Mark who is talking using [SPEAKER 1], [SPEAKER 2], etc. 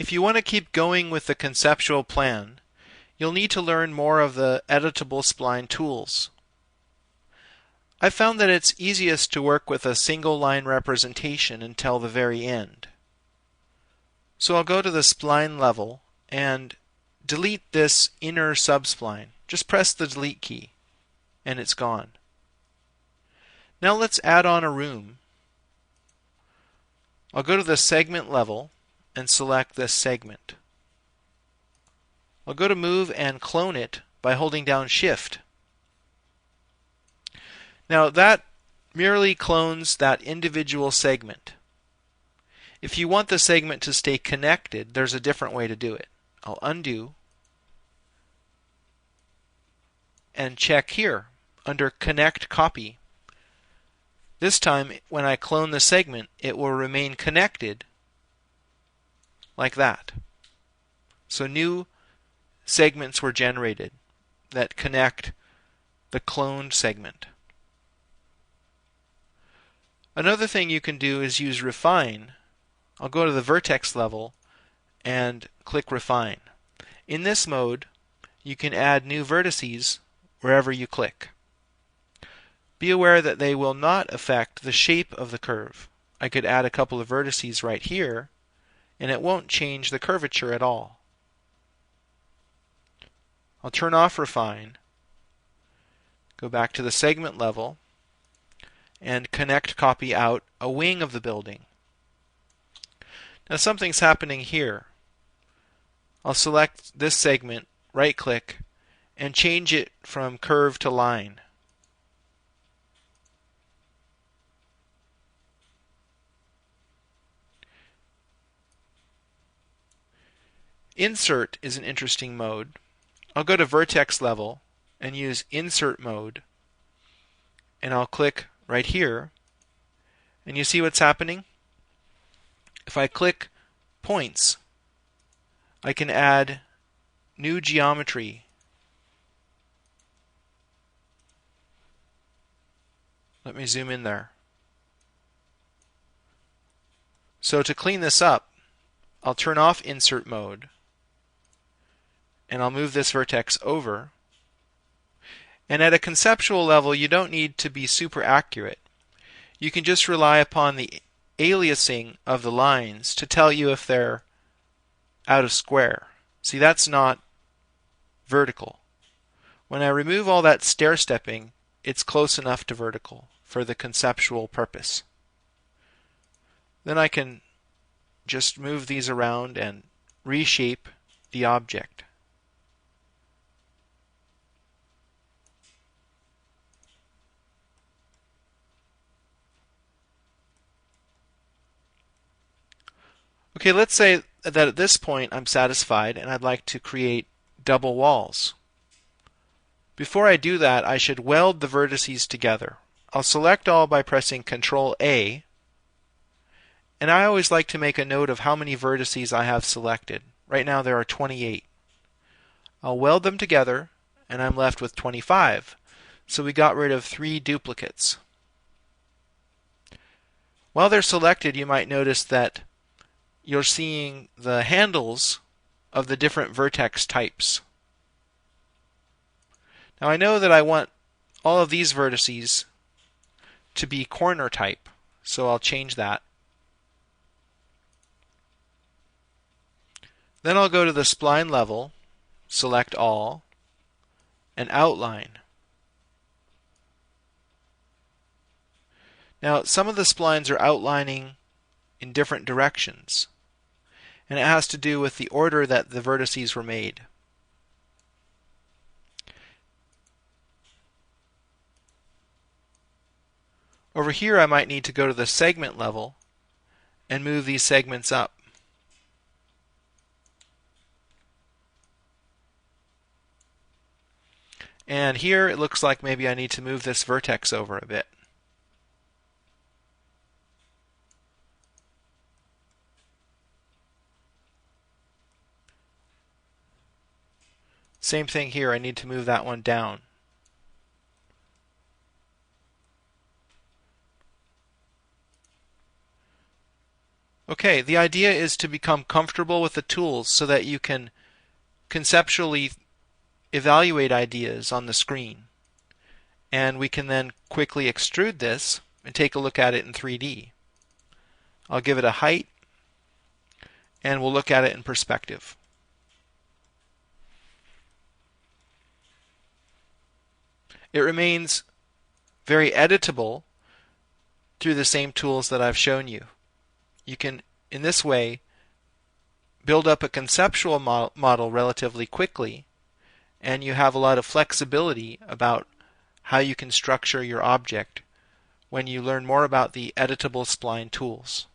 [SPEAKER 1] If you want to keep going with the conceptual plan, you'll need to learn more of the editable spline tools. I've found that it's easiest to work with a single line representation until the very end. So I'll go to the spline level and delete this inner subspline. Just press the delete key and it's gone. Now let's add on a room. I'll go to the segment level and select this segment. I'll go to move and clone it by holding down Shift. Now that merely clones that individual segment. If you want the segment to stay connected, there's a different way to do it. I'll undo and check here under Connect Copy. This time, when I clone the segment, it will remain connected like that. So new segments were generated that connect the cloned segment. Another thing you can do is use Refine. I'll go to the vertex level and click Refine. In this mode, you can add new vertices wherever you click. Be aware that they will not affect the shape of the curve. I could add a couple of vertices right here, and it won't change the curvature at all. I'll turn off Refine, go back to the segment level, and connect copy out a wing of the building. Now something's happening here. I'll select this segment, right click, and change it from curve to line. Insert is an interesting mode. I'll go to vertex level and use insert mode, and I'll click right here, and you see what's happening? If I click points, I can add new geometry. Let me zoom in there. So to clean this up, I'll turn off insert mode, and I'll move this vertex over. And at a conceptual level, you don't need to be super accurate. You can just rely upon the aliasing of the lines to tell you if they're out of square. See, that's not vertical. When I remove all that stair stepping, it's close enough to vertical for the conceptual purpose. Then I can just move these around and reshape the object. Okay, let's say that at this point I'm satisfied and I'd like to create double walls. Before I do that, I should weld the vertices together. I'll select all by pressing Ctrl A, and I always like to make a note of how many vertices I have selected. Right now there are 28. I'll weld them together and I'm left with 25. So we got rid of 3 duplicates. While they're selected, you might notice that you're seeing the handles of the different vertex types. Now I know that I want all of these vertices to be corner type, so I'll change that. Then I'll go to the spline level, select all, and outline. Now some of the splines are outlining in different directions, and it has to do with the order that the vertices were made. Over here I might need to go to the segment level and move these segments up. And here it looks like maybe I need to move this vertex over a bit. Same thing here, I need to move that one down. Okay, the idea is to become comfortable with the tools so that you can conceptually evaluate ideas on the screen. And we can then quickly extrude this and take a look at it in 3D. I'll give it a height, and we'll look at it in perspective. It remains very editable through the same tools that I've shown you. You can, in this way, build up a conceptual model relatively quickly, and you have a lot of flexibility about how you can structure your object when you learn more about the editable spline tools.